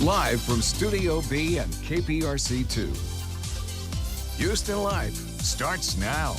Live from Studio B and KPRC2. Houston Life starts now.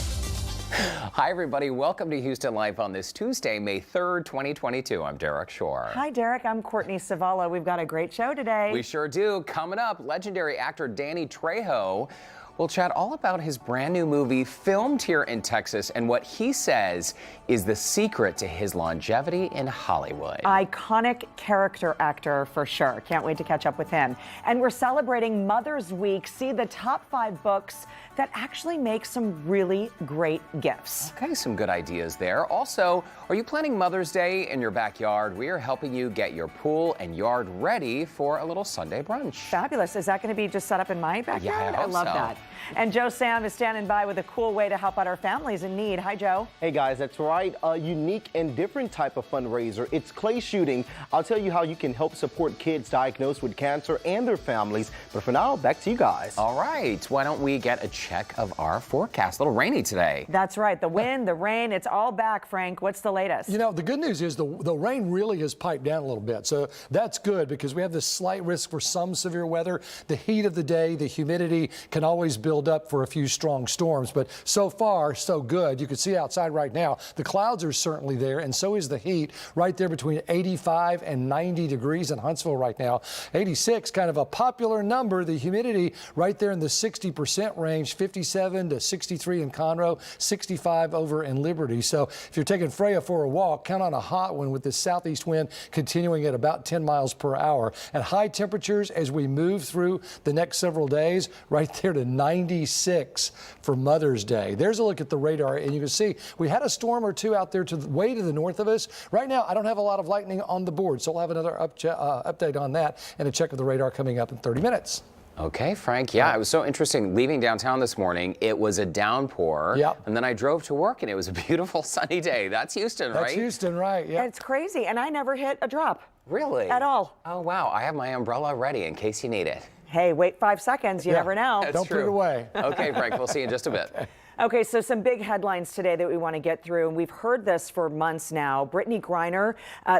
Hi, everybody. Welcome to Houston Life on this Tuesday, May 3rd, 2022. I'm Derek Shore. Hi, Derek. I'm Courtney Savala. We've got a great show today. We sure do. Coming up, legendary actor Danny Trejo will chat all about his brand new movie filmed here in Texas and what he says is the secret to his longevity in Hollywood. Iconic character actor for sure. Can't wait to catch up with him. And we're celebrating Mother's Week. See the top 5 books that actually make some really great gifts. Okay, some good ideas there. Also, are you planning Mother's Day in your backyard? We are helping you get your pool and yard ready for a little Sunday brunch. Fabulous. Is that going to be just set up in my backyard? Yeah, I hope love so. that. And Joe Sam is standing by with a cool way to help out our families in need. Hi, Joe. Hey guys, that's right. A unique and different type of fundraiser. It's clay shooting. I'll tell you how you can help support kids diagnosed with cancer and their families. But for now, back to you guys. All right. Why don't we get a check of our forecast? A little rainy today. That's right. The wind, the rain, it's all back, Frank. What's the latest? You know, the good news is the rain really has piped down a little bit. So that's good because we have this slight risk for some severe weather. The heat of the day, the humidity can always build up for a few strong storms. But so far, so good. You can see outside right now. The clouds are certainly there, and so is the heat right there between 85 and 90 degrees in Huntsville right now. 86, kind of a popular number. The humidity right there in the 60% range, 57 to 63 in Conroe, 65 over in Liberty. So if you're taking Freya for a walk, count on a hot one with this southeast wind continuing at about 10 miles per hour. And high temperatures as we move through the next several days, right there to 96 for Mother's Day. There's a look at the radar, and you can see we had a storm or two out there way to the north of us. Right now, I don't have a lot of lightning on the board, so we'll have another update on that and a check of the radar coming up in 30 minutes. Okay, Frank. Yeah, it was so interesting. Leaving downtown this morning, it was a downpour. Yep. And then I drove to work, and it was a beautiful sunny day. That's Houston, right? That's Houston, right? Yeah. It's crazy, and I never hit a drop. Really? At all. Oh, wow. I have my umbrella ready in case you need it. Hey, wait 5 seconds. You never know. That's Don't true. put it away. Okay, Frank. We'll see you in just a bit. Okay, so some big headlines today that we want to get through, and we've heard this for months now. Brittany Griner,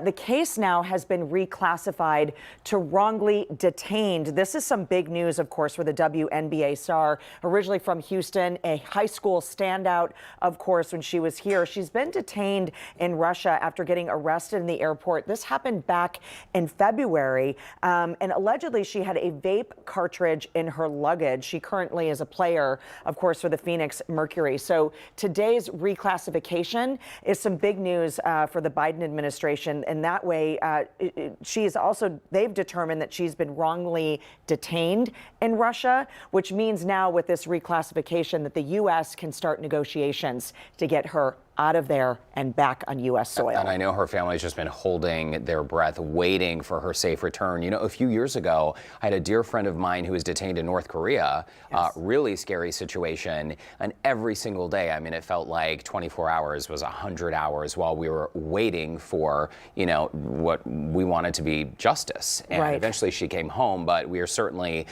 the case now has been reclassified to wrongly detained. This is some big news, of course, for the WNBA star, originally from Houston, a high school standout, of course, when she was here. She's been detained in Russia after getting arrested in the airport. This happened back in February, and allegedly she had a vape cartridge in her luggage. She currently is a player, of course, for the Phoenix Mercury. So today's reclassification is some big news for the Biden administration. And that way, they've determined that she's been wrongly detained in Russia, which means now with this reclassification that the U.S. can start negotiations to get her out of there and back on U.S. soil. And I know her family's just been holding their breath, waiting for her safe return. You know, a few years ago, I had a dear friend of mine who was detained in North Korea. Yes. Really scary situation. And every single day, I mean, it felt like 24 hours was 100 hours while we were waiting for, you know, what we wanted to be justice. And eventually she came home, but we are certainly,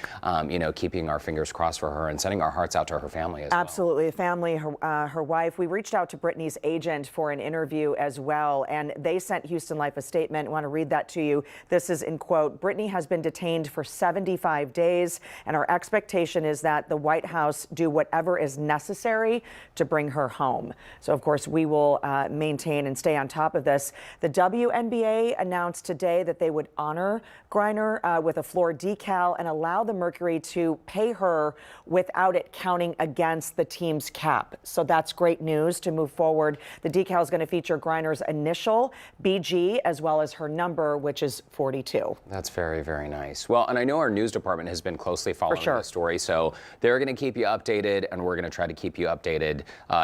you know, keeping our fingers crossed for her and sending our hearts out to her family as well. Absolutely. The family, her wife. We reached out to Brittany's agent for an interview as well, and they sent Houston Life a statement. I want to read that to you. This is in quote, Brittany has been detained for 75 days, and our expectation is that the White House do whatever is necessary to bring her home. So, of course, we will maintain and stay on top of this. The WNBA announced today that they would honor Griner with a floor decal and allow the Mercury to pay her without it counting against the team's cap. So that's great news to move forward. The decal is going to feature Griner's initial, BG, as well as her number, which is 42. That's very, very nice. Well, and I know our news department has been closely following the story, so they're going to keep you updated, and we're going to try to keep you updated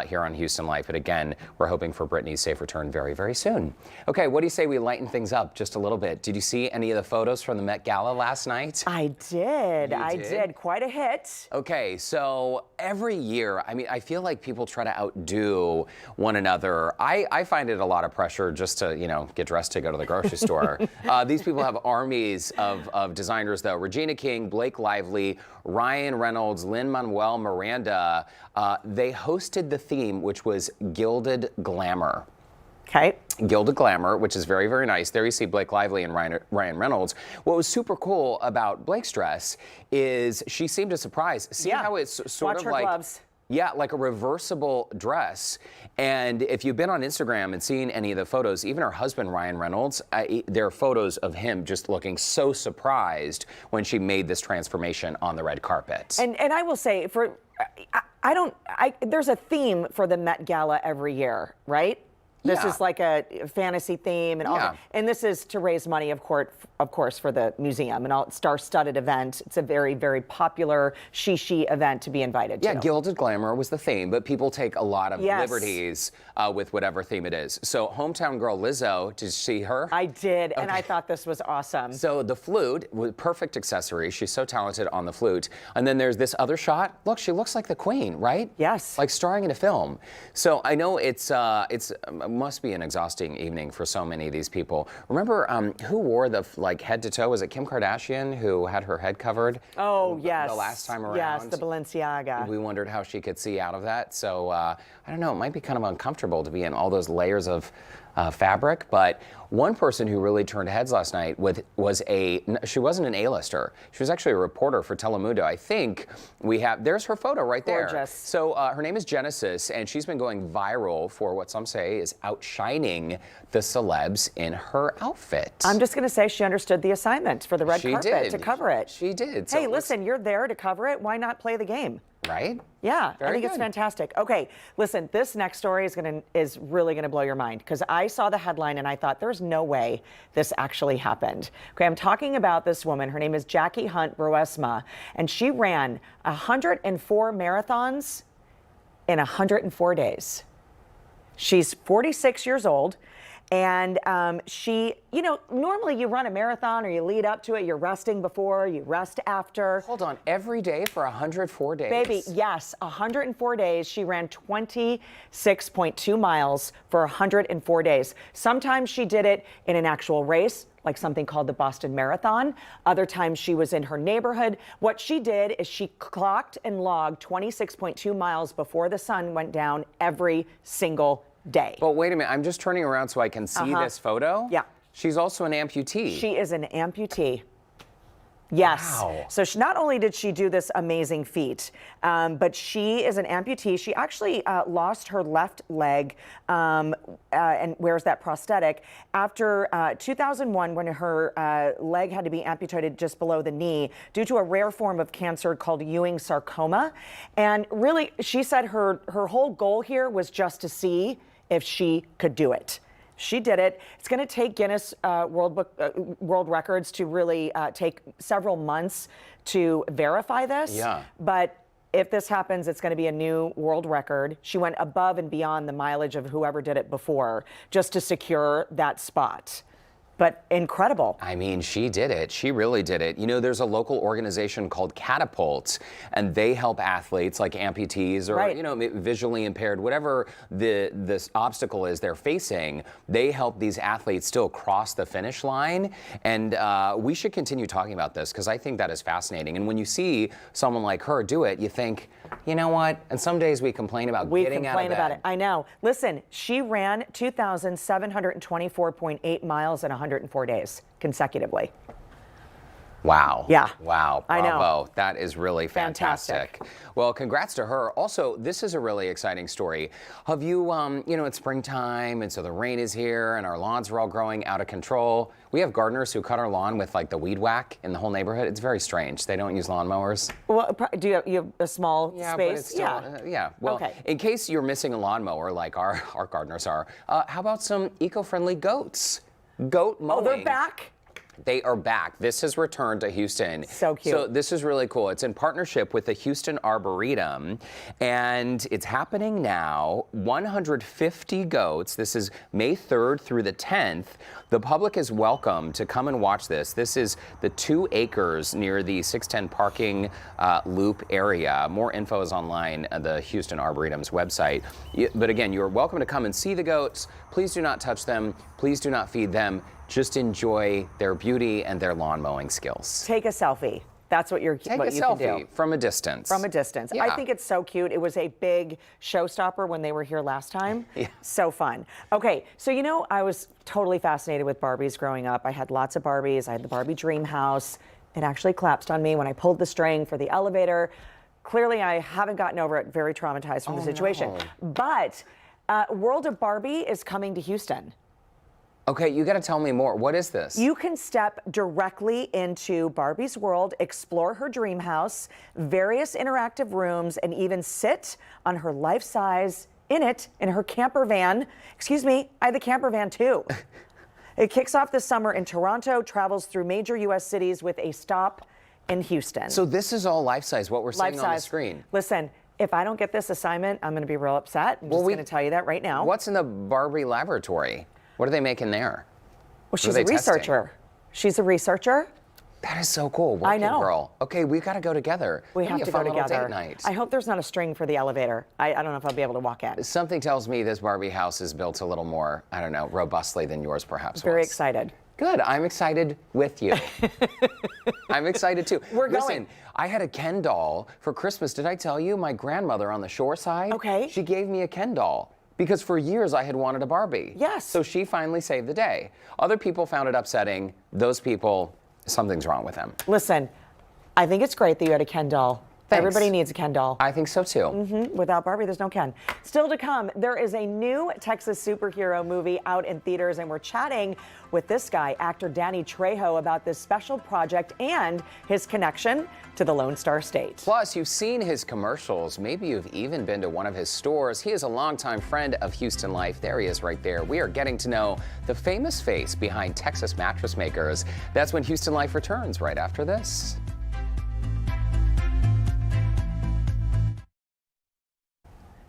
here on Houston Life. But again, we're hoping for Brittany's safe return very, very soon. Okay, what do you say we lighten things up just a little bit? Did you see any of the photos from the Met Gala last night? I did. I did. Quite a hit. Okay, so every year, I mean, I feel like people try to outdo one another. I find it a lot of pressure just to, you know, get dressed to go to the grocery store. These people have armies of designers, though. Regina King, Blake Lively, Ryan Reynolds, Lin-Manuel Miranda, they hosted the theme, which was Gilded Glamour. Okay. Gilded Glamour, which is very, very nice. There you see Blake Lively and Ryan Reynolds. What was super cool about Blake's dress is she seemed a surprise. See how it's sort Watch of her like... gloves. Yeah, like a reversible dress. And if you've been on Instagram and seen any of the photos, even her husband, Ryan Reynolds, there are photos of him just looking so surprised when she made this transformation on the red carpet. And I will say, there's a theme for the Met Gala every year, right? This is like a fantasy theme and all that. And this is to raise money, of course, for the museum, and all star-studded event. It's a very, very popular she event to be invited to. Yeah, Gilded Glamour was the theme, but people take a lot of liberties with whatever theme it is. So hometown girl Lizzo, did you see her? I did, and I thought this was awesome. So the flute, with perfect accessory. She's so talented on the flute. And then there's this other shot. Look, she looks like the queen, right? Yes. Like starring in a film. So I know it's must be an exhausting evening for so many of these people. Remember who wore the head to toe? Was it Kim Kardashian who had her head covered? Oh, yes. The last time around. Yes, the Balenciaga. We wondered how she could see out of that. So I don't know, it might be kind of uncomfortable to be in all those layers of fabric, but one person who really turned heads last night she wasn't an A-lister. She was actually a reporter for Telemundo. I think there's her photo right there. Gorgeous. So her name is Genesis, and she's been going viral for what some say is outshining the celebs in her outfit. I'm just going to say she understood the assignment for the red carpet to cover it. She did. Hey, listen, you're there to cover it. Why not play the game? Right? Yeah, I think it's good. fantastic. Okay, listen, this next story is really going to blow your mind, because I saw the headline and I thought there's no way this actually happened. Okay, I'm talking about this woman. Her name is Jackie Hunt Bruessma, and she ran 104 marathons in 104 days. She's 46 years old. And she, normally you run a marathon or you lead up to it, you're resting before, you rest after. Hold on, every day for 104 days? Baby, yes, 104 days. She ran 26.2 miles for 104 days. Sometimes she did it in an actual race, like something called the Boston Marathon. Other times she was in her neighborhood. What she did is she clocked and logged 26.2 miles before the sun went down every single day. But wait a minute, I'm just turning around so I can see this photo. Yeah. She's also an amputee. She is an amputee. Yes. Wow. So not only did she do this amazing feat, but she is an amputee. She actually lost her left leg and wears that prosthetic after 2001, when her leg had to be amputated just below the knee due to a rare form of cancer called Ewing sarcoma. And really, she said her whole goal here was just to see if she could do it. She did it. It's going to take Guinness World Records to really take several months to verify this. Yeah. But if this happens, it's going to be a new world record. She went above and beyond the mileage of whoever did it before just to secure that spot. But incredible. I mean, she did it. She really did it. There's a local organization called Catapult, and they help athletes like amputees or, visually impaired, whatever this obstacle is they're facing. They help these athletes still cross the finish line. And we should continue talking about this, because I think that is fascinating. And when you see someone like her do it, you think, you know what? And some days we complain about getting out of bed. We complain about it. I know. Listen, she ran 2,724.8 miles in 104 days consecutively. Wow. Yeah. Wow. I Bravo. know. That is really fantastic. Well, congrats to her. Also, this is a really exciting story. Have you, it's springtime, and so the rain is here, and our lawns are all growing out of control. We have gardeners who cut our lawn with the weed whack in the whole neighborhood. It's very strange. They don't use lawnmowers. Well, do you have a small space? But it's still, yeah. Well, okay. In case you're missing a lawnmower like our gardeners are, how about some eco-friendly goats? Goat mowing. Oh, they're back? They are back. This has returned to Houston. So cute. So this is really cool. It's in partnership with the Houston Arboretum, and it's happening now. 150 goats. This is May 3rd through the 10th. The public is welcome to come and watch this. This is the 2 acres near the 610 parking loop area. More info is online at the Houston Arboretum's website. But again, you're welcome to come and see the goats. Please do not touch them. Please do not feed them. Just enjoy their beauty and their lawn mowing skills. Take a selfie. That's what you Take a can selfie do. from a distance. From a distance. Yeah. I think it's so cute. It was a big showstopper when they were here last time. Yeah. So fun. Okay, so I was totally fascinated with Barbies growing up. I had lots of Barbies. I had the Barbie dream house. It actually collapsed on me when I pulled the string for the elevator. Clearly, I haven't gotten over it. Very traumatized from the situation. No. But World of Barbie is coming to Houston. Okay, you got to tell me more. What is this? You can step directly into Barbie's world, explore her dream house, various interactive rooms, and even sit on her life-size in her camper van. Excuse me, I had the camper van too. It kicks off this summer in Toronto, travels through major U.S. cities with a stop in Houston. So this is all life-size, what we're seeing on the screen. Listen, if I don't get this assignment, I'm going to be real upset. I'm just going to tell you that right now. What's in the Barbie laboratory? What are they making there? Well, she's a researcher. She's a researcher. That is so cool. I know. Girl. Okay, we've got to go together. We have to go together. Date night. I hope there's not a string for the elevator. I don't know if I'll be able to walk in. Something tells me this Barbie house is built a little more, I don't know, robustly than yours perhaps. Very excited. Good. I'm excited with you. I'm excited too. We're going. Listen, I had a Ken doll for Christmas. Did I tell you? My grandmother on the shore side. Okay. She gave me a Ken doll. Because for years I had wanted a Barbie. Yes. So she finally saved the day. Other people found it upsetting. Those people, something's wrong with them. Listen, I think it's great that you had a Ken doll. Thanks. Everybody needs a Ken doll. I think so too. Without Barbie, there's no Ken. Still to come, there is a new Texas superhero movie out in theaters, and we're chatting with this guy, actor Danny Trejo, about this special project and his connection to the Lone Star State. Plus, you've seen his commercials. Maybe you've even been to one of his stores. He is a longtime friend of Houston Life. There he is right there. We are getting to know the famous face behind Texas mattress makers. That's when Houston Life returns right after this.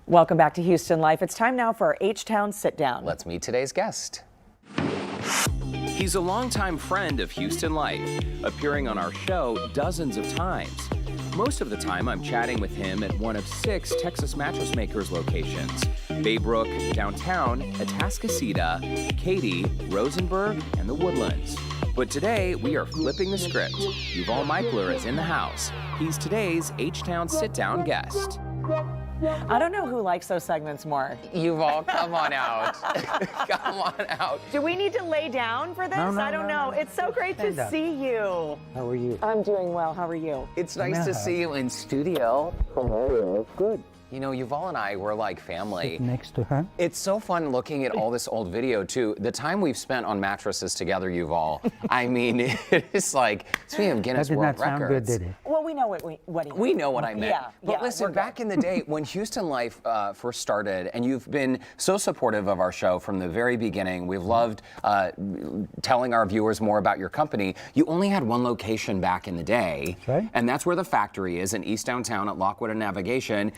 Welcome back to Houston Life. It's time now for our H-Town Sit Down. Let's meet today's guest. He's a longtime friend of Houston Life, appearing on our show dozens of times. Most of the time, I'm chatting with him at one of 6 Texas mattress makers locations: Baybrook, downtown, Atascocita, Katy, Rosenberg, and the Woodlands. But today, we are flipping the script. Yuval Michler is in the house. He's today's H-Town Sit Down guest. I don't know who likes those segments more. Yuval, come on out. Come on out. Do we need to lay down for this? I don't know. It's so great to see you. How are you? I'm doing well. How are you? It's nice to see you in studio. Good. You know, Yuval and I, we're like family. Next to her. It's so fun looking at all this old video, too. The time we've spent on mattresses together, Yuval, I mean, it's like, speaking of Guinness That did World not sound Records. good, did it? Well, we know what he We know what I meant. Yeah, but listen, back in the day when Houston Life first started, and you've been so supportive of our show from the very beginning, we've loved telling our viewers more about your company. You only had one location back in the day, right. And that's where the factory is in East Downtown at Lockwood and Navigation.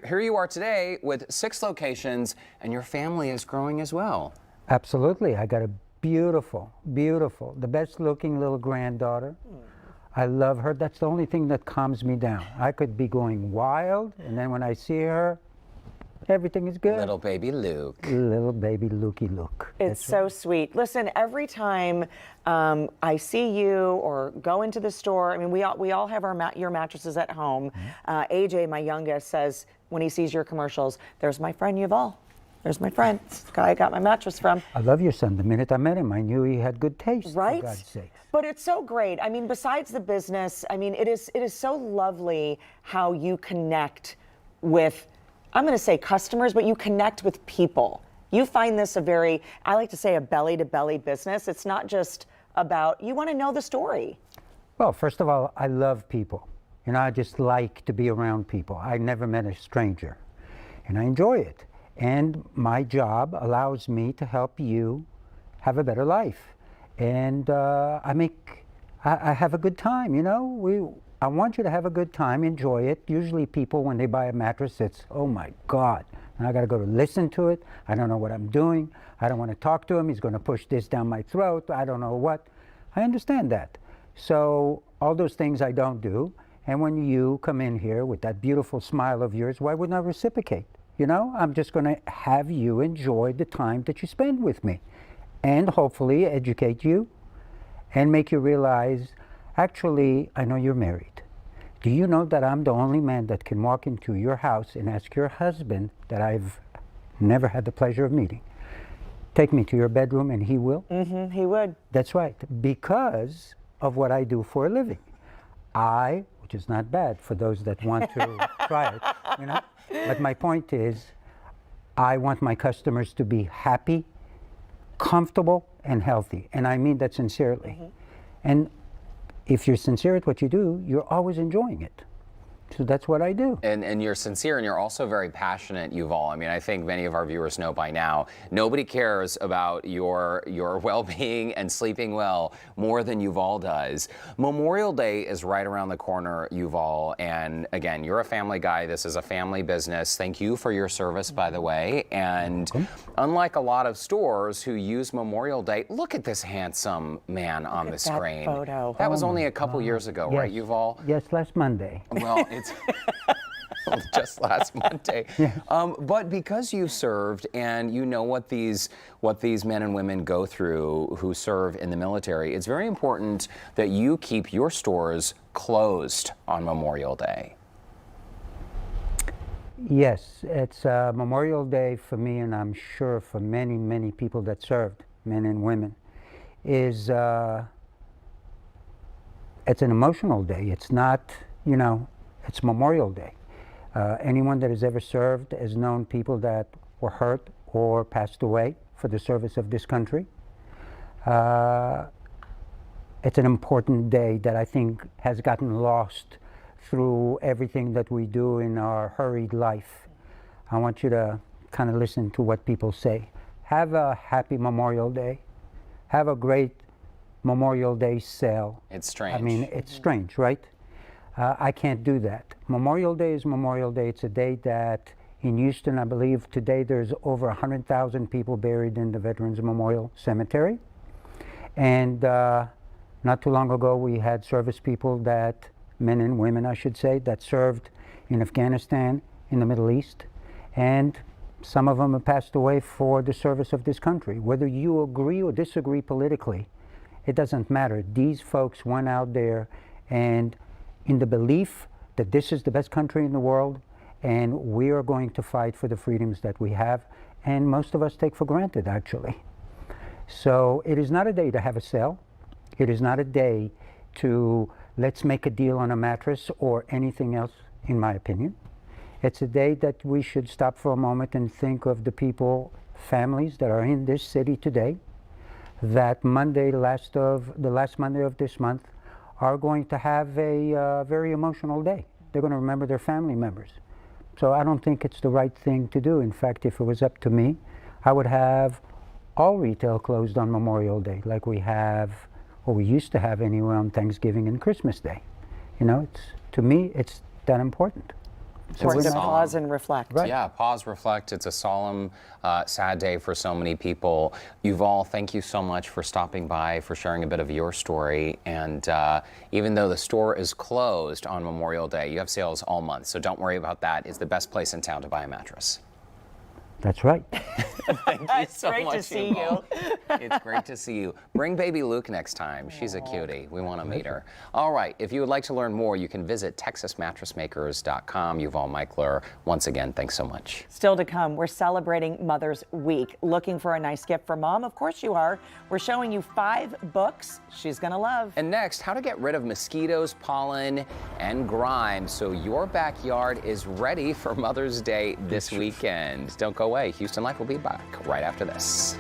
Here you are today with 6 locations, and your family is growing as well. Absolutely. I got a beautiful, the best looking little granddaughter. I love her. That's the only thing that calms me down. I could be going wild, and then when I see her, everything is good. Little baby Luke. Little baby Lukey Luke. It's so sweet. Listen, every time I see you or go into the store, I mean, we all have your mattresses at home. AJ, my youngest, says when he sees your commercials, "There's my friend Yuval. There's my friend. It's the guy I got my mattress from." I love your son. The minute I met him, I knew he had good taste. Right? For God's sake. But it's so great. I mean, besides the business, I mean, it is so lovely how you connect with, I'm going to say customers, but you connect with people. You find this I like to say, a belly-to-belly business. It's not just about, you want to know the story. Well, first of all, I love people. You know, I just like to be around people. I never met a stranger, and I enjoy it. And my job allows me to help you have a better life. And I have a good time, you know. I want you to have a good time, enjoy it. Usually people, when they buy a mattress, it's, oh my God, and I gotta go to listen to it. I don't know what I'm doing. I don't want to talk to him. He's gonna push this down my throat. I don't know what. I understand that. So all those things I don't do. And when you come in here with that beautiful smile of yours, why wouldn't I reciprocate? You know, I'm just gonna have you enjoy the time that you spend with me, and hopefully educate you and make you realize Actually, I know you're married. Do you know that I'm the only man that can walk into your house and ask your husband that I've never had the pleasure of meeting, take me to your bedroom, and he will? Mm-hmm, he would. That's right, because of what I do for a living. Which is not bad for those that want to try it, you know? But my point is, I want my customers to be happy, comfortable, and healthy. And I mean that sincerely. Mm-hmm. And if you're sincere at what you do, you're always enjoying it. So that's what I do. And you're sincere, and you're also very passionate, Yuval. I mean, I think many of our viewers know by now, nobody cares about your well-being and sleeping well more than Yuval does. Memorial Day is right around the corner, Yuval, and again, you're a family guy. This is a family business. Thank you for your service, by the way. And unlike a lot of stores who use Memorial Day, look at this handsome man on the screen. That photo. That was only a couple years ago, right, Yuval? Yes, last Monday. Well, it's just last Monday. Yeah. But because you've served and you know what these men and women go through who serve in the military, it's very important that you keep your stores closed on Memorial Day. Yes, it's Memorial Day for me, and I'm sure for many, many people that served, men and women, is it's an emotional day. It's not, you know, it's Memorial Day. Anyone that has ever served has known people that were hurt or passed away for the service of this country. It's an important day that I think has gotten lost through everything that we do in our hurried life. I want you to kind of listen to what people say. Have a happy Memorial Day. Have a great Memorial Day sale. It's strange. I mean, it's strange, right? I can't do that. Memorial Day is Memorial Day. It's a day that in Houston, I believe today there's over 100,000 people buried in the Veterans Memorial Cemetery. And not too long ago, we had service people that, men and women, I should say, that served in Afghanistan, in the Middle East. And some of them have passed away for the service of this country. Whether you agree or disagree politically, it doesn't matter. These folks went out there and in the belief that this is the best country in the world and we are going to fight for the freedoms that we have, and most of us take for granted, actually. So it is not a day to have a sale. It is not a day to let's make a deal on a mattress or anything else, in my opinion. It's a day that we should stop for a moment and think of the people, families that are in this city today, that Monday, the last Monday of this month, are going to have a very emotional day. They're going to remember their family members. So I don't think it's the right thing to do. In fact, if it was up to me, I would have all retail closed on Memorial Day, like we have, or we used to have anyway, on Thanksgiving and Christmas Day. You know, to me, it's that important. So to pause and reflect. Right. Yeah, pause, reflect. It's a solemn, sad day for so many people. Yuval, thank you so much for stopping by, for sharing a bit of your story. And even though the store is closed on Memorial Day, you have sales all month, so don't worry about that. It's the best place in town to buy a mattress. That's right. Thank you so Great much, to see Yuval. It's great to see you. Bring baby Luke next time. She's a cutie. We want to meet her. All right. If you would like to learn more, you can visit TexasMattressMakers.com. Yuval Michler, once again, thanks so much. Still to come, we're celebrating Mother's Week. Looking for a nice gift for mom? Of course you are. We're showing you 5 books she's going to love. And next, how to get rid of mosquitoes, pollen, and grime so your backyard is ready for Mother's Day this weekend. Don't go away. Houston Life will be back right after this.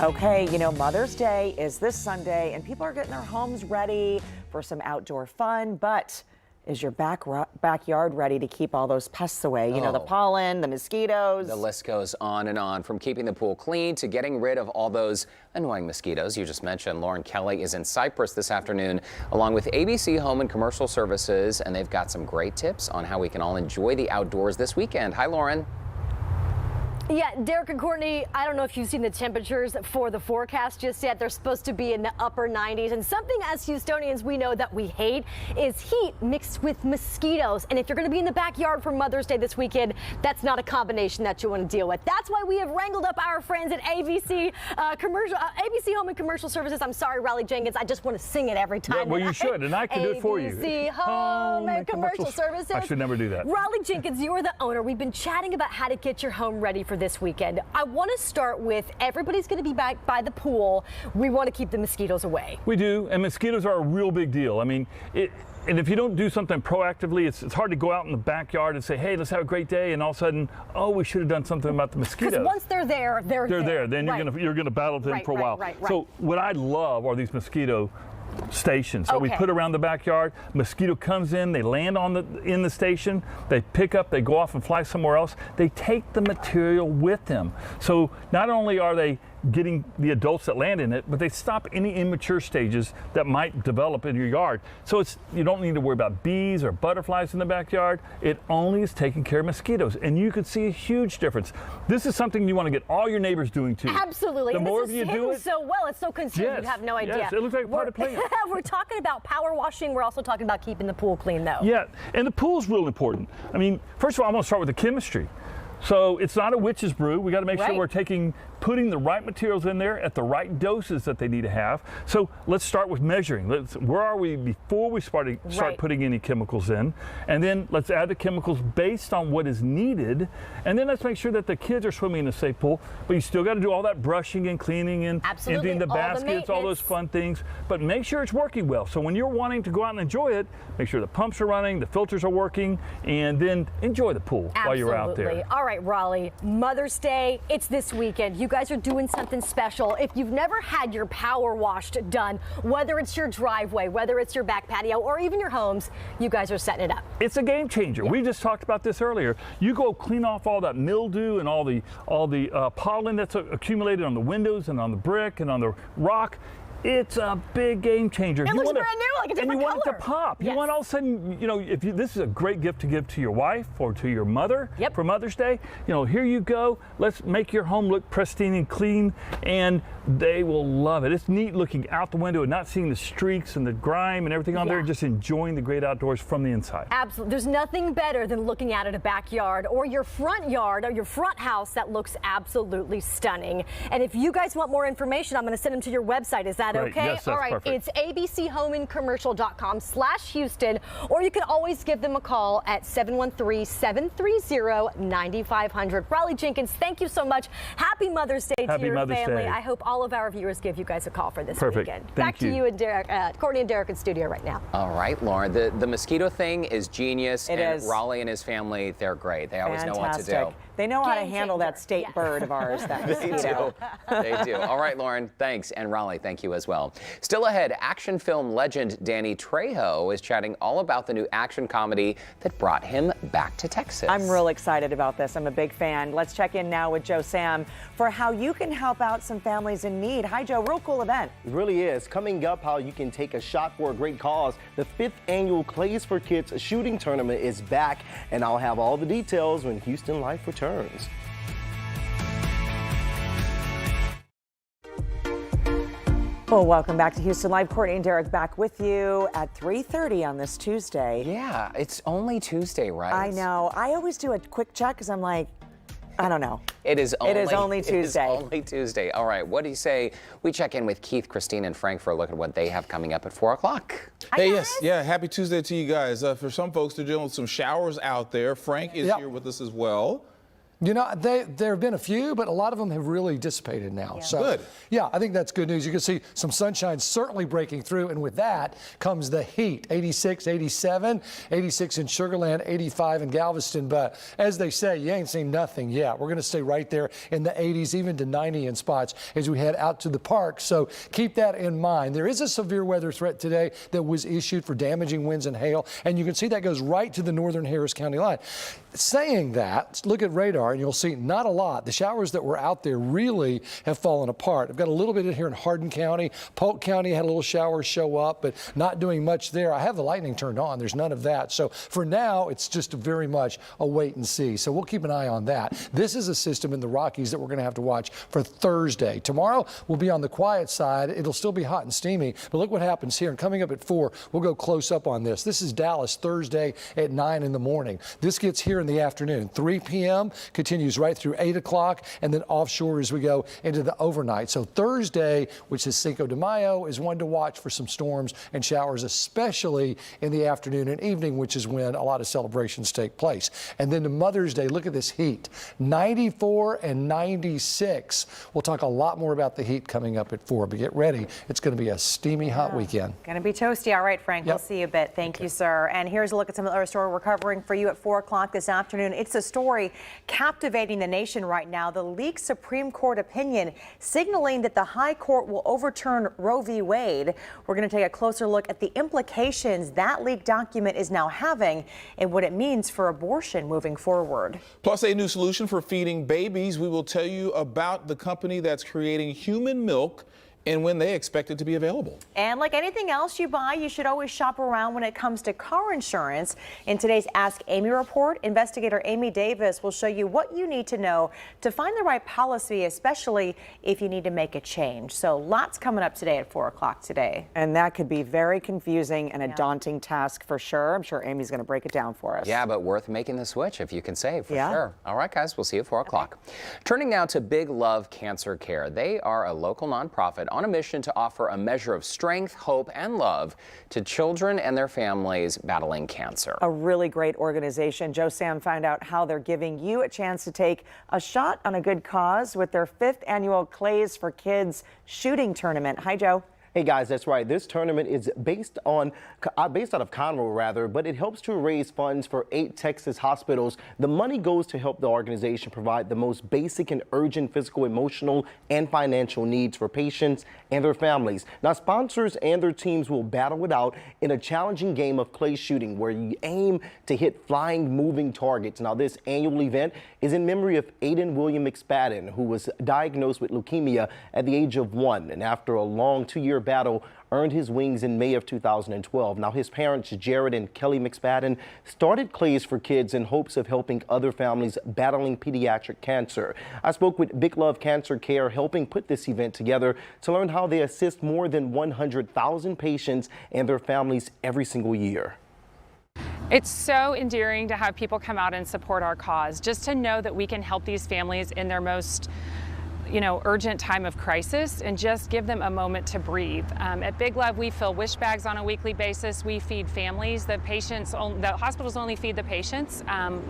Okay, you know, Mother's Day is this Sunday, and people are getting their homes ready for some outdoor fun, but is your backyard ready to keep all those pests away? You know, the pollen, the mosquitoes. The list goes on, from keeping the pool clean to getting rid of all those annoying mosquitoes you just mentioned. Lauren Kelly is in Cypress this afternoon, along with ABC Home and Commercial Services, and they've got some great tips on how we can all enjoy the outdoors this weekend. Hi, Lauren. Yeah, Derek and Courtney, I don't know if you've seen the temperatures for the forecast just yet. They're supposed to be in the upper 90s. And something as Houstonians we know that we hate is heat mixed with mosquitoes. And if you're going to be in the backyard for Mother's Day this weekend, that's not a combination that you want to deal with. That's why we have wrangled up our friends at ABC ABC Home and Commercial Services. I'm sorry, Raleigh Jenkins. I just want to sing it every time. Yeah, well, you should, and I can do it for you. ABC Home and Commercial Services. I should never do that. Raleigh Jenkins, you are the owner. We've been chatting about how to get your home ready for this weekend. I want to start with everybody's going to be back by the pool. We want to keep the mosquitoes away. We do, and mosquitoes are a real big deal. I mean, and if you don't do something proactively, it's hard to go out in the backyard and say, hey, let's have a great day, and all of a sudden, oh, we should have done something about the mosquitoes. Because once they're there, they're there. Then you're gonna battle them for a while. Right. So what I love are these mosquito stations that we put around the backyard. Mosquito comes in, they land in the station, they pick up, they go off and fly somewhere else. They take the material with them. So not only are they getting the adults that land in it, but they stop any immature stages that might develop in your yard. So you don't need to worry about bees or butterflies in the backyard. It only is taking care of mosquitoes, and you can see a huge difference. This is something you want to get all your neighbors doing too. Absolutely. The more of you do it, so well, it's so consumed, you have no idea. Yes, it looks like part of the plan. We're talking about power washing. We're also talking about keeping the pool clean, though. Yeah, and the pool's real important. I mean, first of all, I'm going to start with the chemistry. So it's not a witch's brew. We got to make sure we're putting the right materials in there at the right doses that they need to have. So let's start with measuring. Where are we before we start putting any chemicals in? And then let's add the chemicals based on what is needed. And then let's make sure that the kids are swimming in a safe pool. But you still got to do all that brushing and cleaning and emptying the baskets, all those fun things. But make sure it's working well. So when you're wanting to go out and enjoy it, make sure the pumps are running, the filters are working, and then enjoy the pool while you're out there. All right, Raleigh, Mother's Day, it's this weekend. You guys are doing something special. If you've never had your power washed done, whether it's your driveway, whether it's your back patio, or even your homes, you guys are setting it up. It's a game changer. We just talked about this earlier. You go clean off all that mildew and all the pollen that's accumulated on the windows and on the brick and on the rock. It's a big game changer. It looks brand new, like a different color. And you want it to pop. You want all of a sudden, this is a great gift to give to your wife or to your mother for Mother's Day. Here you go. Let's make your home look pristine and clean, and they will love it. It's neat looking out the window and not seeing the streaks and the grime and everything on there, just enjoying the great outdoors from the inside. Absolutely. There's nothing better than looking out at a backyard or your front yard or your front house that looks absolutely stunning. And if you guys want more information, I'm going to send them to your website. Is that okay? Yes, all right. Perfect. It's abchomeandcommercial.com/Houston, or you can always give them a call at 713-730-9500. Raleigh Jenkins, thank you so much. Happy Mother's Day to your family. I hope all of our viewers give you guys a call for this weekend. Back to you and Derek, Courtney and Derek in studio right now. All right, Lauren. The mosquito thing is genius. It is. Raleigh and his family, they're great. They always know what to do. They know how to handle that state bird of ours, that mosquito. They do. All right, Lauren, thanks. And Raleigh, thank you as well. Still ahead, action film legend Danny Trejo is chatting all about the new action comedy that brought him back to Texas. I'm real excited about this. I'm a big fan. Let's check in now with Joe Sam for how you can help out some families in need. Hi, Joe. Real cool event. It really is. Coming up, how you can take a shot for a great cause. The 5th annual Clays for Kids shooting tournament is back, and I'll have all the details when Houston Life returns. Well, welcome back to Houston Live. Courtney and Derek back with you at 3:30 on this Tuesday. Yeah, it's only Tuesday, right? I know. I always do a quick check because I'm like, I don't know. It is only Tuesday. It is only Tuesday. All right, what do you say we check in with Keith, Christine, and Frank for a look at what they have coming up at 4 o'clock? Hey, yes, yeah, happy Tuesday to you guys. For some folks, they're dealing with some showers out there. Frank is here with us as well. There have been a few, but a lot of them have really dissipated now. Yeah. So, good. Yeah, I think that's good news. You can see some sunshine certainly breaking through, and with that comes the heat. 86, 87, 86 in Sugar Land, 85 in Galveston. But as they say, you ain't seen nothing yet. We're going to stay right there in the 80s, even to 90 in spots as we head out to the park. So keep that in mind. There is a severe weather threat today that was issued for damaging winds and hail, and you can see that goes right to the northern Harris County line. Saying that, look at radar. and you'll see not a lot. The showers that were out there really have fallen apart. I've got a little bit in here in Hardin County. Polk County had a little shower show up, but not doing much there. I have the lightning turned on. There's none of that. So for now, it's just very much a wait and see. So we'll keep an eye on that. This is a system in the Rockies that we're going to have to watch for Thursday. Tomorrow, we'll be on the quiet side. It'll still be hot and steamy, but look what happens here. And coming up at 4, we'll go close up on this. This is Dallas Thursday at 9 in the morning. This gets here in the afternoon. 3 p.m. continues right through 8 o'clock, and then offshore as we go into the overnight. So Thursday, which is Cinco de Mayo, is one to watch for some storms and showers, especially in the afternoon and evening, which is when a lot of celebrations take place. And then to Mother's Day, look at this heat, 94 and 96. We'll talk a lot more about the heat coming up at 4, but get ready. It's going to be a steamy, hot weekend. Going to be toasty. All right, Frank, we'll see you a bit. Thank you, sir. And here's a look at some of the other story we're covering for you at 4 o'clock this afternoon. It's a story captivating the nation right now. The leaked Supreme Court opinion signaling that the High Court will overturn Roe v. Wade. We're going to take a closer look at the implications that leaked document is now having and what it means for abortion moving forward. Plus, a new solution for feeding babies. We will tell you about the company that's creating human milk and when they expect it to be available. And like anything else you buy, you should always shop around when it comes to car insurance. In today's Ask Amy report, investigator Amy Davis will show you what you need to know to find the right policy, especially if you need to make a change. So lots coming up today at 4 o'clock today. And that could be very confusing and a daunting task for sure. I'm sure Amy's going to break it down for us. Yeah, but worth making the switch if you can save, for sure. All right, guys, we'll see you at 4 o'clock. Turning now to Big Love Cancer Care. They are a local nonprofit on a mission to offer a measure of strength, hope, and love to children and their families battling cancer. A really great organization. Joe Sam found out how they're giving you a chance to take a shot on a good cause with their 5th annual Clays for Kids shooting tournament. Hi, Joe. Hey guys, that's right. This tournament is based out of Conroe rather, but it helps to raise funds for 8 Texas hospitals. The money goes to help the organization provide the most basic and urgent physical, emotional, and financial needs for patients and their families. Now, sponsors and their teams will battle it out in a challenging game of clay shooting where you aim to hit flying, moving targets. Now, this annual event is in memory of Aiden William McSpadden, who was diagnosed with leukemia at the age of 1, and after a long 2-year battle, earned his wings in May of 2012. Now, his parents, Jared and Kelly McSpadden, started Clays for Kids in hopes of helping other families battling pediatric cancer. I spoke with Big Love Cancer Care, helping put this event together, to learn how they assist more than 100,000 patients and their families every single year. It's so endearing to have people come out and support our cause, just to know that we can help these families in their most urgent time of crisis and just give them a moment to breathe. At Big Love, we fill wish bags on a weekly basis. We feed families. The hospitals only feed the patients.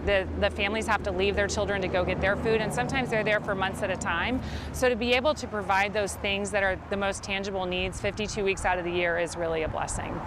The families have to leave their children to go get their food, and sometimes they're there for months at a time. So to be able to provide those things that are the most tangible needs 52 weeks out of the year is really a blessing.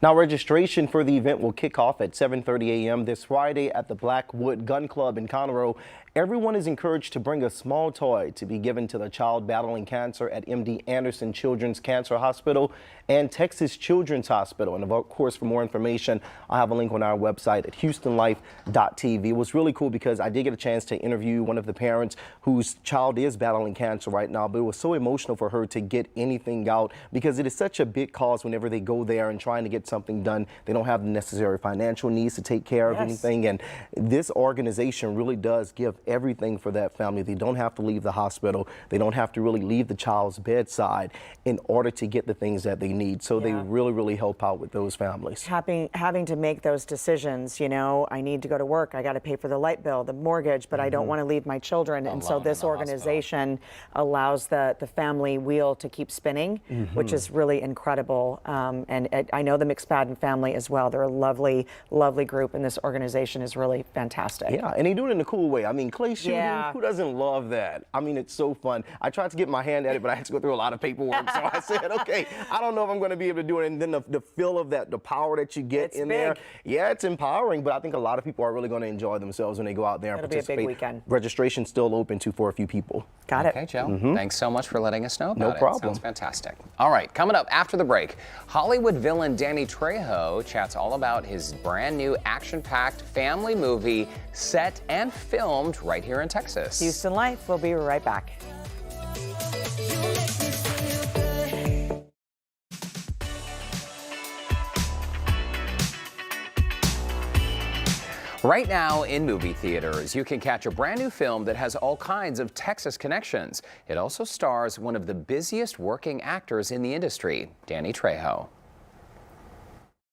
Now, registration for the event will kick off at 7:30 a.m. this Friday at the Blackwood Gun Club in Conroe. Everyone is encouraged to bring a small toy to be given to the child battling cancer at MD Anderson Children's Cancer Hospital and Texas Children's Hospital. And of course, for more information, I'll have a link on our website at houstonlife.tv. It was really cool because I did get a chance to interview one of the parents whose child is battling cancer right now, but it was so emotional for her to get anything out because it is such a big cause whenever they go there and trying to get something done. They don't have the necessary financial needs to take care of anything. And this organization really does give everything for that family. They don't have to leave the hospital. They don't have to really leave the child's bedside in order to get the things that they need. So they really, really help out with those families. Having to make those decisions, I need to go to work. I got to pay for the light bill, the mortgage, but I don't want to leave my children. And so this organization allows the family wheel to keep spinning, which is really incredible. And I know the McSpadden family as well. They're a lovely, lovely group, and this organization is really fantastic. Yeah, and they do it in a cool way. I mean, clay shooting, who doesn't love that? I mean, it's so fun. I tried to get my hand at it, but I had to go through a lot of paperwork. So I said, okay, I don't know if I'm going to be able to do it. And then the feel of that, the power that you get in there. Yeah, it's empowering, but I think a lot of people are really going to enjoy themselves when they go out there and participate. It'll be a big weekend. Registration's still open for a few people. Got it. Okay, Joe. Thanks so much for letting us know about it. No problem. Sounds fantastic. All right, coming up after the break, Hollywood villain Danny Trejo chats all about his brand new action-packed family movie set and filmed right here in Texas. Houston Life. We'll be right back. Right now in movie theaters, you can catch a brand new film that has all kinds of Texas connections. It also stars one of the busiest working actors in the industry, Danny Trejo.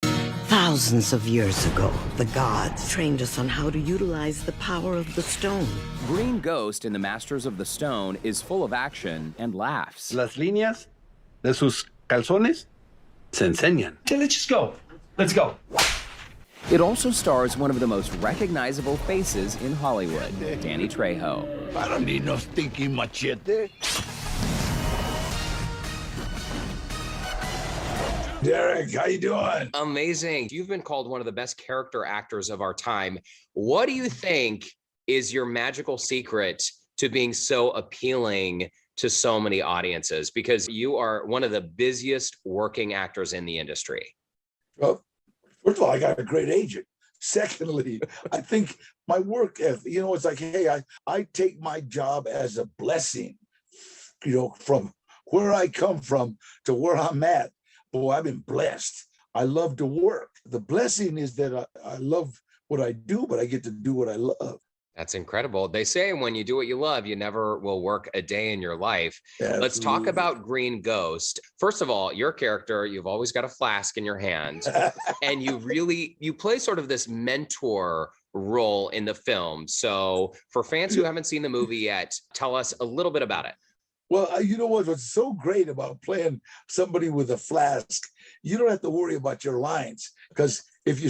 Thousands of years ago, the gods trained us on how to utilize the power of the stone. Green Ghost in The Masters of the Stone is full of action and laughs. Las líneas de sus calzones se enseñan. Okay, let's just go. Let's go. It also stars one of the most recognizable faces in Hollywood, Danny Trejo. I don't need no stinky machete. Derek, how you doing? Amazing. You've been called one of the best character actors of our time. What do you think is your magical secret to being so appealing to so many audiences? Because you are one of the busiest working actors in the industry. Well, first of all, I got a great agent. Secondly, I think my work ethic, it's like, hey, I take my job as a blessing, from where I come from to where I'm at. Boy, I've been blessed. I love to work. The blessing is that I love what I do, but I get to do what I love. That's incredible. They say when you do what you love, you never will work a day in your life. Absolutely. Let's talk about Green Ghost. First of all, your character, you've always got a flask in your hand, and you play sort of this mentor role in the film. So for fans who haven't seen the movie yet, tell us a little bit about it. Well, you know what's so great about playing somebody with a flask? You don't have to worry about your lines, because if you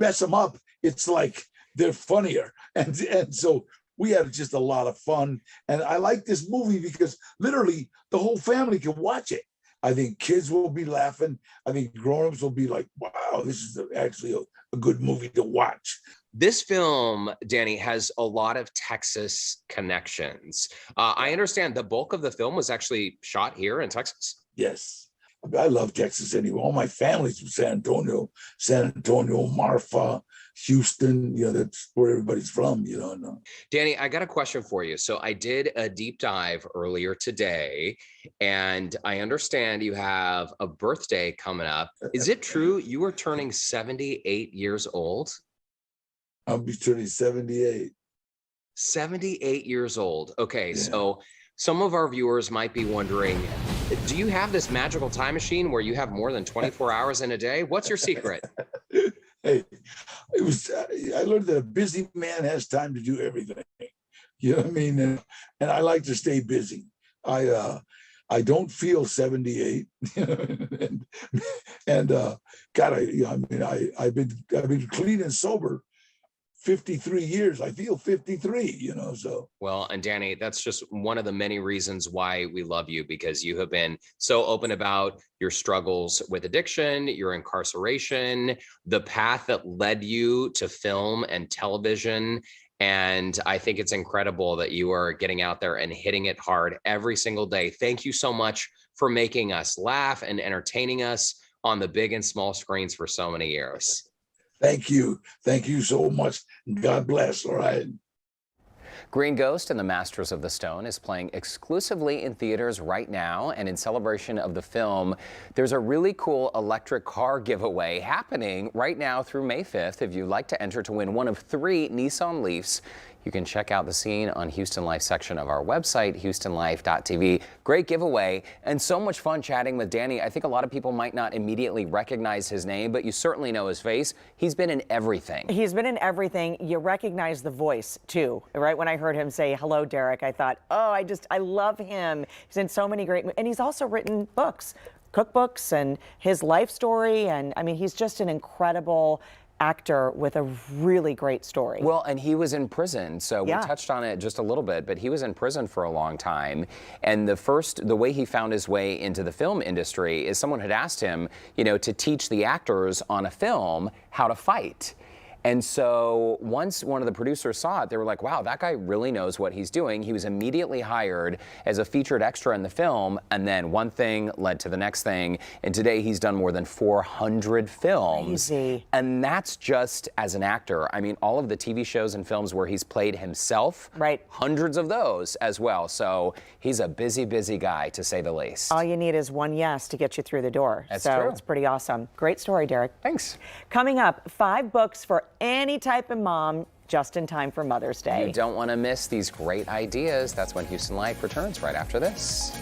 mess them up, it's like they're funnier. And so we had just a lot of fun. And I like this movie because literally the whole family can watch it. I think kids will be laughing. I think grownups will be like, wow, this is actually a good movie to watch. This film, Danny, has a lot of Texas connections. I understand the bulk of the film was actually shot here in Texas. Yes. I love Texas anyway. All my family's from San Antonio, Marfa, Houston. That's where everybody's from, Danny, I got a question for you. So I did a deep dive earlier today, and I understand you have a birthday coming up. Is it true you are turning 78 years old? I'll be turning 78. 78 years old. Okay, yeah. So some of our viewers might be wondering, do you have this magical time machine where you have more than 24 hours in a day? What's your secret? Hey, I learned that a busy man has time to do everything. You know what I mean? And I like to stay busy. I don't feel 78, and God, I've been clean and sober 53 years. I feel 53, so. Well, and Danny, that's just one of the many reasons why we love you, because you have been so open about your struggles with addiction, your incarceration, the path that led you to film and television. And I think it's incredible that you are getting out there and hitting it hard every single day. Thank you so much for making us laugh and entertaining us on the big and small screens for so many years. Thank you. Thank you so much. God bless. All right. Green Ghost and the Masters of the Stone is playing exclusively in theaters right now, and in celebration of the film, there's a really cool electric car giveaway happening right now through May 5th. If you'd like to enter to win one of 3 Nissan Leafs, you can check out the scene on Houston Life section of our website, houstonlife.tv. Great giveaway and so much fun chatting with Danny. I think a lot of people might not immediately recognize his name, but you certainly know his face. He's been in everything. He's been in everything. You recognize the voice too, right? When I heard him say, "Hello, Derek," I thought, oh, I love him. He's in so many great, and he's also written books, cookbooks, and his life story. And I mean, he's just an incredible actor with a really great story. Well, and he was in prison, so we touched on it just a little bit, but he was in prison for a long time. And the way he found his way into the film industry is someone had asked him, to teach the actors on a film how to fight. And so once one of the producers saw it, they were like, wow, that guy really knows what he's doing. He was immediately hired as a featured extra in the film, and then one thing led to the next thing. And today he's done more than 400 films. Crazy. And that's just as an actor. I mean, all of the TV shows and films where he's played himself, right? Hundreds of those as well. So he's a busy, busy guy, to say the least. All you need is one yes to get you through the door. That's so true. It's pretty awesome. Great story, Derek. Thanks. Coming up, 5 books for any type of mom, just in time for Mother's Day. You don't want to miss these great ideas. That's when Houston Life returns right after this.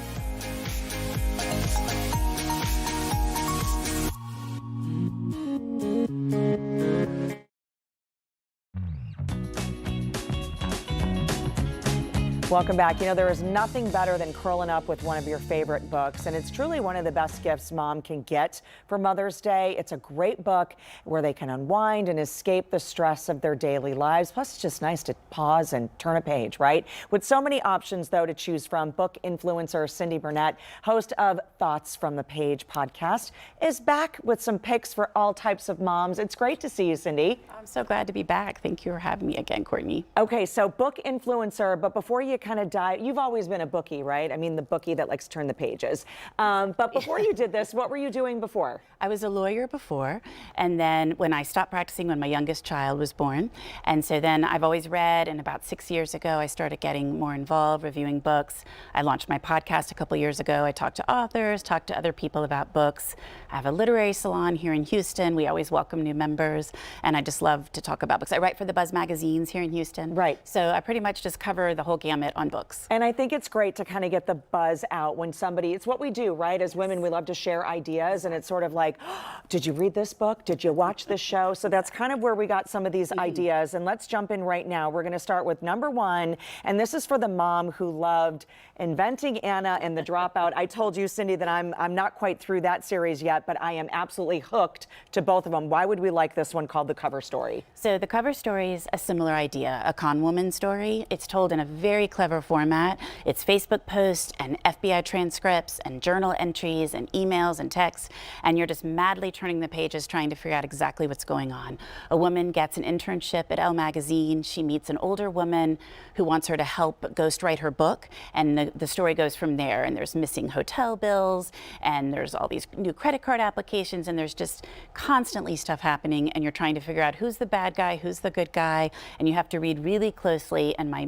Welcome back. You know, there is nothing better than curling up with one of your favorite books, and it's truly one of the best gifts mom can get for Mother's Day. It's a great book where they can unwind and escape the stress of their daily lives. Plus, it's just nice to pause and turn a page, right? With so many options, though, to choose from, book influencer Cindy Burnett, host of Thoughts from the Page podcast, is back with some picks for all types of moms. It's great to see you, Cindy. I'm so glad to be back. Thank you for having me again, Courtney. Okay, so book influencer, but before you kind of dive, you've always been a bookie, right? I mean, the bookie that likes to turn the pages. But before you did this, what were you doing before? I was a lawyer before, and then when I stopped practicing when my youngest child was born, and so then I've always read, and about 6 years ago, I started getting more involved, reviewing books. I launched my podcast a couple years ago. I talked to authors, talked to other people about books. I have a literary salon here in Houston. We always welcome new members, and I just love to talk about books. I write for the Buzz magazines here in Houston. Right. So I pretty much just cover the whole gamut on books. And I think it's great to kind of get the buzz out when somebody, it's what we do, right? As women, we love to share ideas, and it's sort of like, oh, did you read this book? Did you watch this show? So that's kind of where we got some of these ideas. And let's jump in right now. We're going to start with number 1. And this is for the mom who loved Inventing Anna and The Dropout. I told you, Cindy, that I'm not quite through that series yet, but I am absolutely hooked to both of them. Why would we like this one called The Cover Story? So The Cover Story is a similar idea, a con woman story. It's told in a very clever format. It's Facebook posts and FBI transcripts and journal entries and emails and texts, and you're just madly turning the pages trying to figure out exactly what's going on. A woman gets an internship at Elle magazine. She meets an older woman who wants her to help ghostwrite her book, and the story goes from there. And there's missing hotel bills, and there's all these new credit card applications, and there's just constantly stuff happening, and you're trying to figure out who's the bad guy, who's the good guy, and you have to read really closely. And my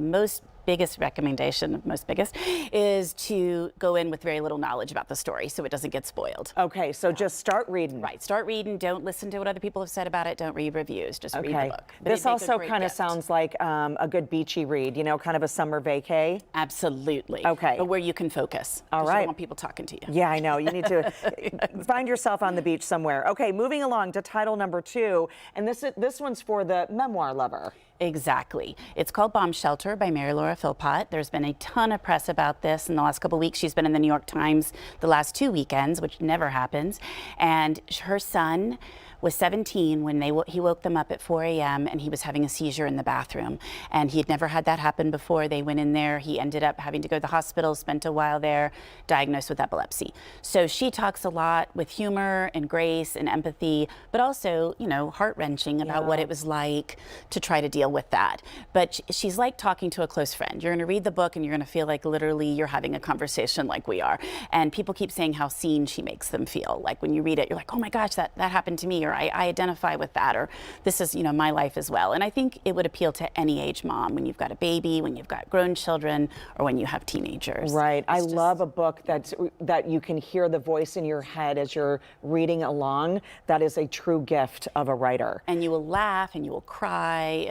biggest recommendation, is to go in with very little knowledge about the story so it doesn't get spoiled. Okay, so just start reading. Right, start reading. Don't listen to what other people have said about it. Don't read reviews. Just read the book. But this also kind of sounds like a good beachy read, you know, kind of a summer vacay. Absolutely. Okay. But where you can focus. All right. You don't want people talking to you. Yeah, I know. You need to find yourself on the beach somewhere. Okay, moving along to title number 2, and this one's for the memoir lover. Exactly. It's called Bomb Shelter by Mary Laura Philpott. There's been a ton of press about this in the last couple of weeks. She's been in the New York Times the last 2 weekends, which never happens. And her son was 17 when he woke them up at 4 a.m. and he was having a seizure in the bathroom. And he had never had that happen before. They went in there. He ended up having to go to the hospital, spent a while there, diagnosed with epilepsy. So she talks a lot with humor and grace and empathy, but also, you know, heart-wrenching about what it was like to try to deal with that. But she's like talking to a close friend. You're gonna read the book and you're gonna feel like literally you're having a conversation like we are. And people keep saying how seen she makes them feel. Like when you read it, you're like, oh my gosh, that happened to me, or I identify with that, or this is, you know, my life as well. And I think it would appeal to any age mom when you've got a baby, when you've got grown children, or when you have teenagers. Right. I love a book that you can hear the voice in your head as you're reading along. That is a true gift of a writer. And you will laugh and you will cry.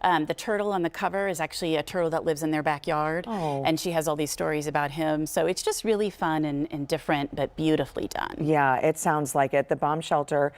And the turtle on the cover is actually a turtle that lives in their backyard. Oh. And she has all these stories about him. So it's just really fun and different, but beautifully done. Yeah, it sounds like it. The Bomb Shelter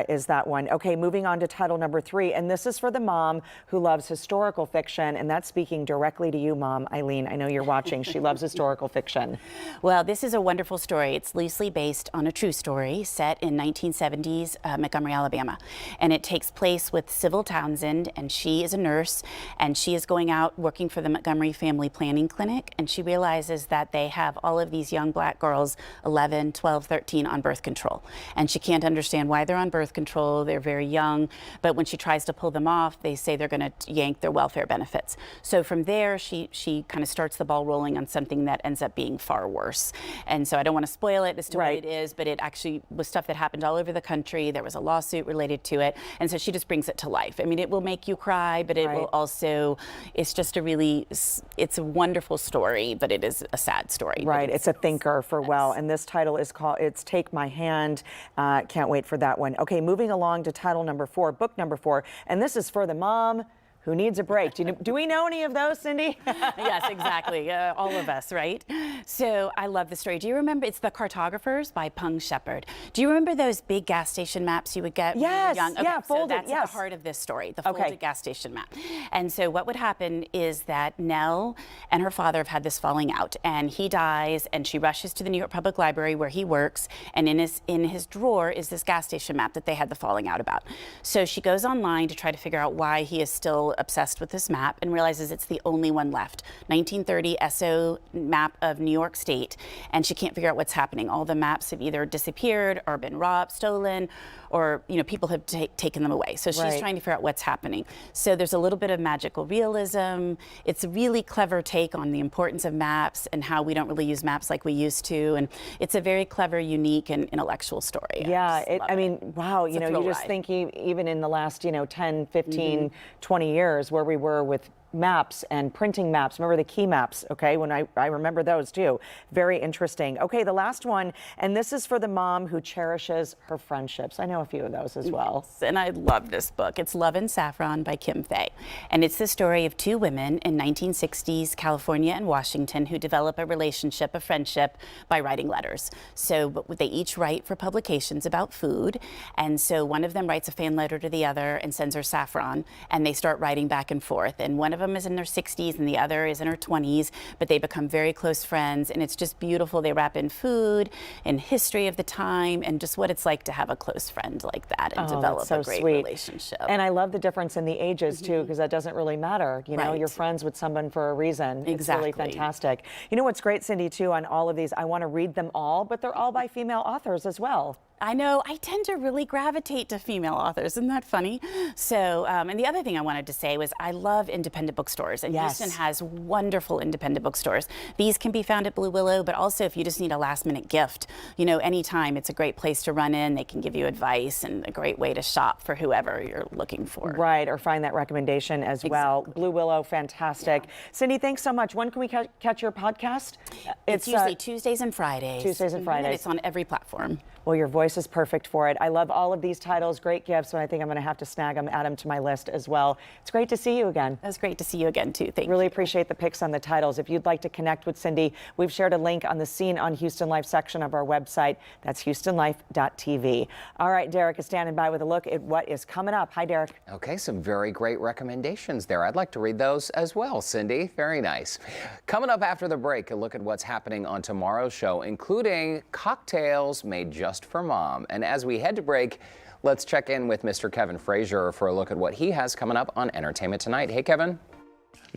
is that one. Okay, moving on to title number 3. And this is for the mom who loves historical fiction. And that's speaking directly to you, Mom. Eileen, I know you're watching. She loves historical fiction. Well, this is a wonderful story. It's loosely based on a true story set in 1970s Montgomery, Alabama. And it takes place with Sybil Townsend, and she is a nurse, and she is going out working for the Montgomery Family Planning Clinic, and she realizes that they have all of these young black girls, 11, 12, 13, on birth control. And she can't understand why they're on birth birth control. They're very young, but when she tries to pull them off, they say they're going to yank their welfare benefits. So from there, she kind of starts the ball rolling on something that ends up being far worse. And so I don't want to spoil it as to what it is, but it actually was stuff that happened all over the country. There was a lawsuit related to it. And so she just brings it to life. I mean, it will make you cry, but it will also, it's just a really, it's a wonderful story, but it is a sad story. Right, it's a thinker for well, and this title is called, it's Take My Hand. Can't wait for that one. Okay, moving along to title number 4, book number 4, and this is for the mom who needs a break. Do we know any of those, Cindy? Yes, exactly. All of us, right? So I love the story. Do you remember, it's The Cartographers by Pung Shepherd. Do you remember those big gas station maps you would get when you were young? Okay, yeah, folded, so that's at the heart of this story, the folded gas station map. And so what would happen is that Nell and her father have had this falling out, and he dies, and she rushes to the New York Public Library where he works, and in his drawer is this gas station map that they had the falling out about. So she goes online to try to figure out why he is still obsessed with this map and realizes it's the only one left. 1930 SO map of New York State, and she can't figure out what's happening. All the maps have either disappeared or been robbed, stolen, or people have taken them away. So she's trying to figure out what's happening. So there's a little bit of magical realism. It's a really clever take on the importance of maps and how we don't really use maps like we used to. And it's a very clever, unique, and intellectual story. Yeah, I mean, wow, you just think even in the last, 10, 15, 20 years where we were with maps and printing maps. Remember the key maps, okay? When I remember those too. Very interesting. Okay, the last one, and this is for the mom who cherishes her friendships. I know a few of those as well. Yes, and I love this book. It's Love and Saffron by Kim Fay. And it's the story of two women in 1960s California and Washington who develop a relationship, a friendship, by writing letters. So they each write for publications about food. And so one of them writes a fan letter to the other and sends her saffron, and they start writing back and forth. And one of them is in their 60s and the other is in her 20s, but they become very close friends, and it's just beautiful. They wrap in food and history of the time and just what it's like to have a close friend like that and develop a great relationship. And I love the difference in the ages too, because that doesn't really matter. You're friends with someone for a reason. Exactly. It's really fantastic. You know what's great, Cindy, too, on all of these, I want to read them all, but they're all by female authors as well. I know. I tend to really gravitate to female authors. Isn't that funny? So, and the other thing I wanted to say was I love independent bookstores, and Houston has wonderful independent bookstores. These can be found at Blue Willow, but also if you just need a last-minute gift, anytime, it's a great place to run in. They can give you advice and a great way to shop for whoever you're looking for. Right, or find that recommendation as well. Blue Willow, fantastic. Yeah. Cindy, thanks so much. When can we catch your podcast? It's usually Tuesdays and Fridays. Tuesdays and Fridays. And it's on every platform. Well, your voice is perfect for it. I love all of these titles, great gifts, and I think I'm going to have to snag them, add them to my list as well. It's great to see you again. It was great to see you again, too. Thank you. Really appreciate the picks on the titles. If you'd like to connect with Cindy, we've shared a link on the Scene on Houston Life section of our website. That's houstonlife.tv. All right, Derek is standing by with a look at what is coming up. Hi, Derek. Okay, some very great recommendations there. I'd like to read those as well, Cindy. Very nice. Coming up after the break, a look at what's happening on tomorrow's show, including cocktails made just for mom. And as we head to break, let's check in with Mr. Kevin Frazier for a look at what he has coming up on Entertainment Tonight. Hey, Kevin.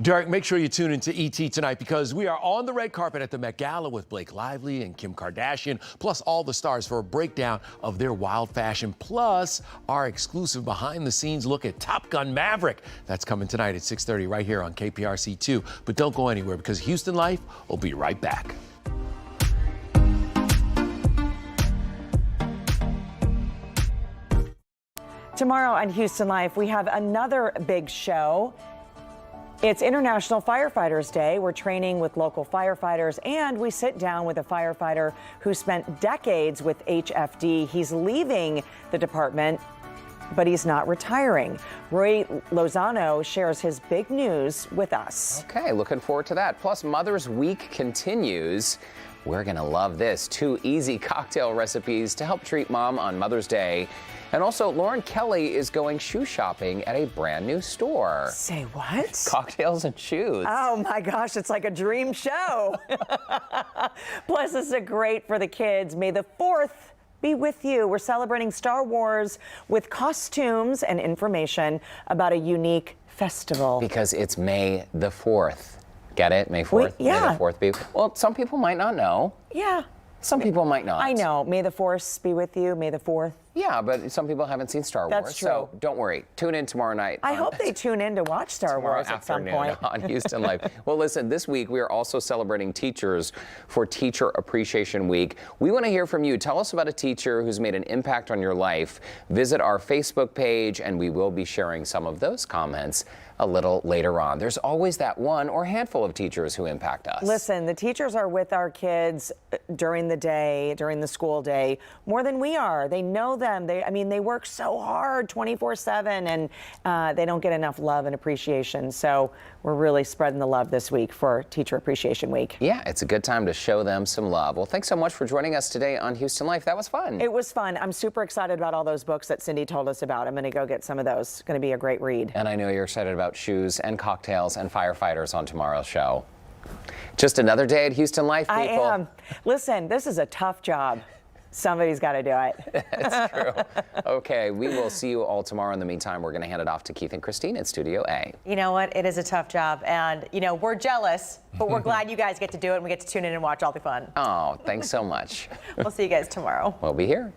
Derek, make sure you tune into ET tonight because we are on the red carpet at the Met Gala with Blake Lively and Kim Kardashian, plus all the stars for a breakdown of their wild fashion, plus our exclusive behind-the-scenes look at Top Gun Maverick. That's coming tonight at 6:30 right here on KPRC2. But don't go anywhere because Houston Life will be right back. Tomorrow on Houston Life, we have another big show. It's International Firefighters Day. We're training with local firefighters, and we sit down with a firefighter who spent decades with HFD. He's leaving the department, but he's not retiring. Roy Lozano shares his big news with us. Okay, looking forward to that. Plus, Mother's Week continues. We're going to love this. 2 easy cocktail recipes to help treat mom on Mother's Day. And also, Lauren Kelly is going shoe shopping at a brand new store. Say what? Cocktails and shoes. Oh my gosh, it's like a dream show. Plus, this is great for the kids. May the 4th be with you. We're celebrating Star Wars with costumes and information about a unique festival. Because it's May the 4th. Get it? May 4th? Yeah. May the 4th be. Well, some people might not know. Yeah. Some people might not. I know. May the 4th be with you. May the 4th Yeah, but some people haven't seen Star Wars. That's true. So don't worry. Tune in tomorrow night. I hope they tune in to watch Star Wars at some point. On Houston Life. Well, listen, this week we are also celebrating teachers for Teacher Appreciation Week. We want to hear from you. Tell us about a teacher who's made an impact on your life. Visit our Facebook page, and we will be sharing some of those comments a little later on. There's always that one or handful of teachers who impact us. Listen, the teachers are with our kids during the day, during the school day, more than we are. They know them. They work so hard 24/7, and they don't get enough love and appreciation. So we're really spreading the love this week for Teacher Appreciation Week. Yeah, it's a good time to show them some love. Well, thanks so much for joining us today on Houston Life. That was fun. It was fun. I'm super excited about all those books that Cindy told us about. I'm going to go get some of those. It's going to be a great read. And I know you're excited about shoes and cocktails and firefighters on tomorrow's show. Just another day at Houston Life, people. I am. Listen, this is a tough job. Somebody's got to do it. It's true. Okay, we will see you all tomorrow. In the meantime, we're going to hand it off to Keith and Christine at Studio A. You know what? It is a tough job. And, we're jealous, but we're glad you guys get to do it and we get to tune in and watch all the fun. Oh, thanks so much. We'll see you guys tomorrow. We'll be here.